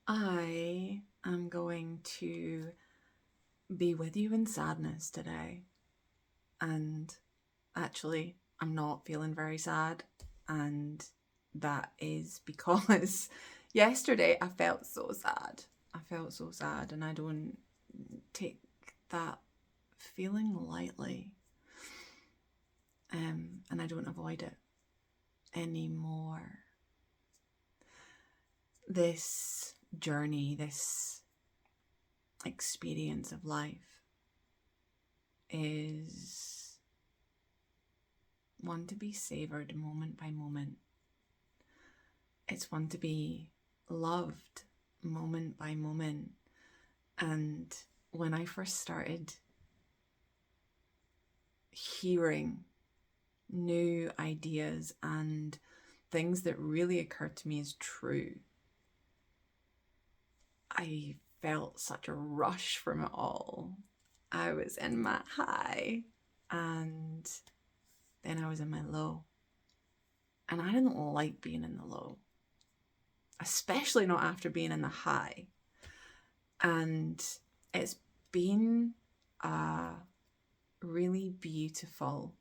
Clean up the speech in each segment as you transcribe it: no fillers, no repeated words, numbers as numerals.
I am going to be with you in sadness today. And actually, I'm not feeling very sad. And that is because yesterday I felt so sad. I felt so sad, and I don't take that feeling lightly. And I don't avoid it anymore. This journey, this experience of life is one to be savoured moment by moment. It's one to be loved moment by moment. And when I first started hearing new ideas and things that really occurred to me as true, I felt such a rush from it all. I was in my high, and then I was in my low. And I didn't like being in the low, especially not after being in the high. And it's been a really beautiful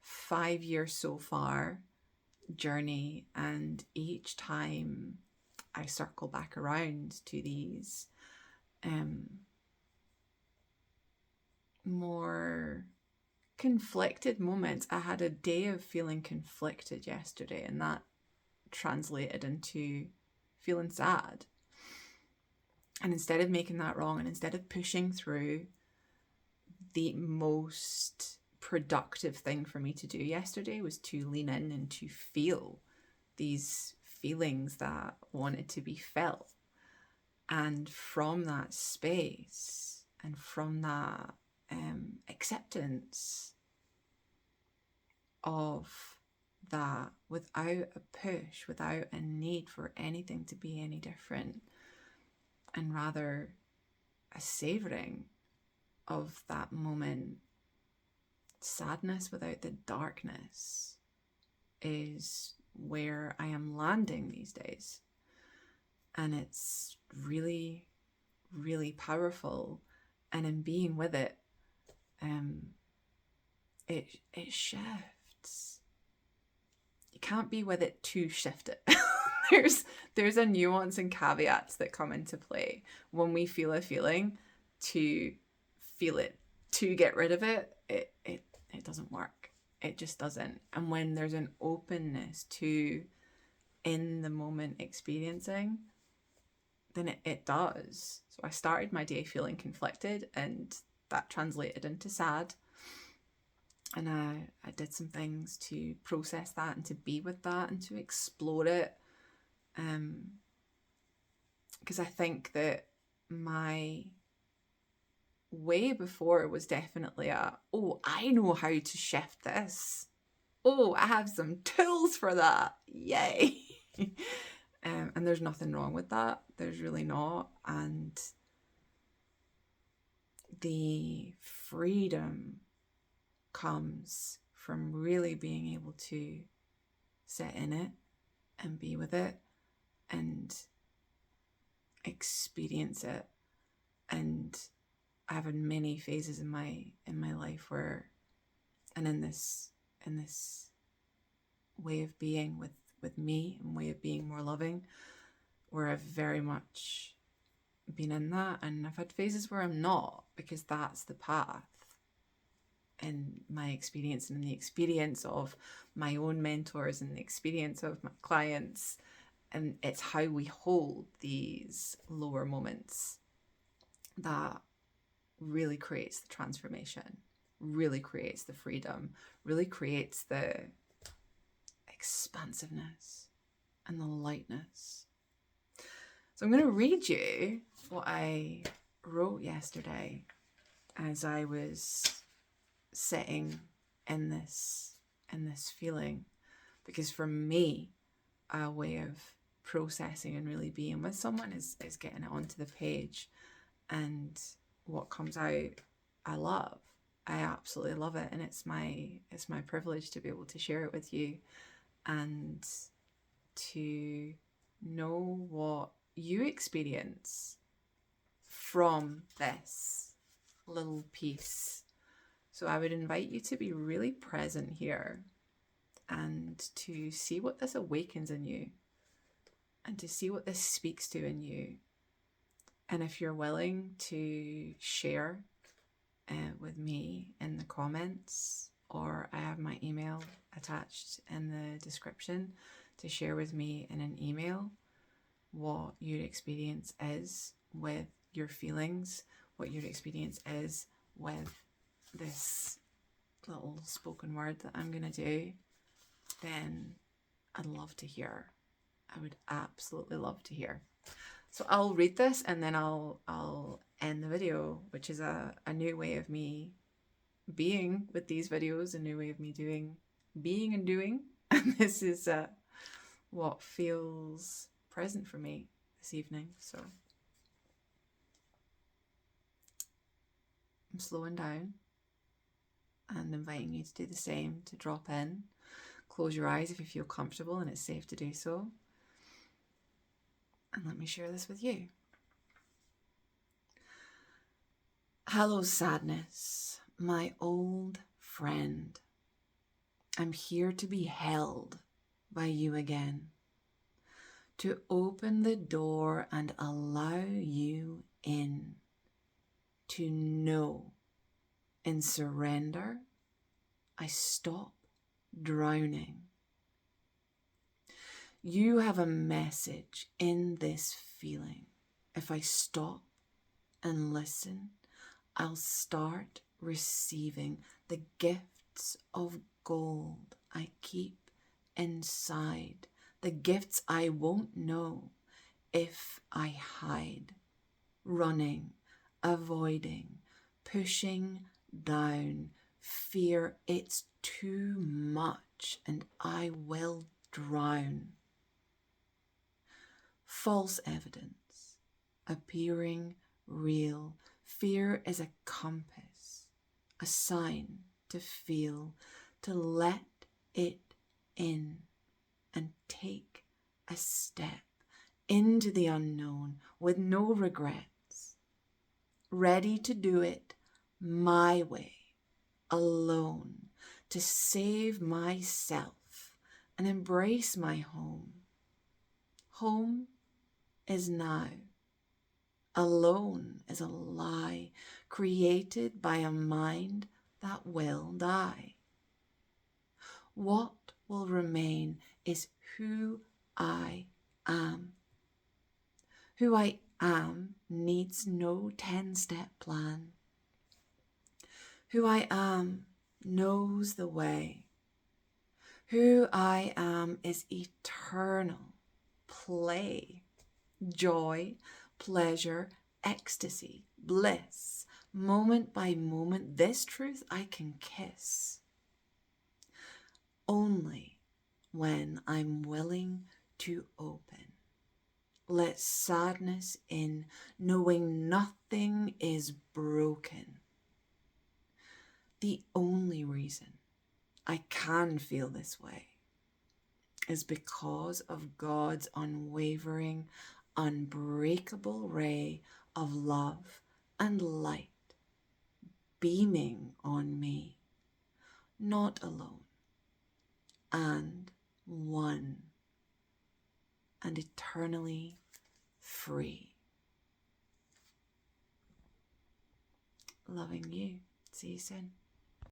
5 years so far journey. And each time I circle back around to these more conflicted moments. I had a day of feeling conflicted yesterday, and that translated into feeling sad. And instead of making that wrong, and instead of pushing through, the most productive thing for me to do yesterday was to lean in and to feel these feelings that wanted to be felt. And from that space and from that acceptance of that, without a push, without a need for anything to be any different, and rather a savouring of that moment, sadness without the darkness is where I am landing these days. And it's really, really powerful. And in being with it, it shifts. You can't be with it to shift it. there's a nuance and caveats that come into play when we feel a feeling. To feel it, to get rid of it, it doesn't work. It just doesn't. And when there's an openness to in the moment experiencing, then it does. So I started my day feeling conflicted, and that translated into sad. And I did some things to process that and to be with that and to explore it. Because I think that my way before was definitely oh, I know how to shift this. Oh, I have some tools for that. Yay. And there's nothing wrong with that. There's really not. And the freedom comes from really being able to sit in it and be with it and experience it. And I've had many phases in my life where, and in this way of being with me and way of being more loving, where I've very much been in that, and I've had phases where I'm not, because that's the path in my experience and in the experience of my own mentors and the experience of my clients. And it's how we hold these lower moments that really creates the transformation, really creates the freedom, really creates the expansiveness and the lightness. So I'm going to read you what I wrote yesterday as I was sitting in this feeling, because for me, a way of processing and really being with someone is getting it onto the page. And what comes out, I love. I absolutely love it, and it's my privilege to be able to share it with you and to know what you experience from this little piece. So I would invite you to be really present here and to see what this awakens in you and to see what this speaks to in you. And if you're willing to share with me in the comments, or I have my email attached in the description to share with me in an email what your experience is with your feelings, what your experience is with this little spoken word that I'm going to do, then I'd love to hear. I would absolutely love to hear. So I'll read this and then I'll end the video, which is a new way of me being with these videos, a new way of me being and doing. And this is what feels present for me this evening. So I'm slowing down and inviting you to do the same, to drop in. Close your eyes if you feel comfortable and it's safe to do so. And let me share this with you. Hello, sadness, my old friend. I'm here to be held by you again, to open the door and allow you in, to know in surrender I stop drowning. You have a message in this feeling. If I stop and listen, I'll start receiving the gifts of gold I keep inside, the gifts I won't know if I hide, running, avoiding, pushing down, fear it's too much and I will drown. False evidence, appearing real. Fear is a compass, a sign to feel, to let it in and take a step into the unknown with no regrets, ready to do it my way, alone, to save myself and embrace my home. Home is now. Alone is a lie created by a mind that will die. What will remain is who I am. Who I am needs no 10-step plan. Who I am knows the way. Who I am is eternal play, joy, pleasure, ecstasy, bliss, moment by moment. This truth I can kiss only when I'm willing to open. Let sadness in, knowing nothing is broken. The only reason I can feel this way is because of God's unwavering, unbreakable ray of love and light beaming on me, not alone, and one, and eternally free. Loving you. See you soon.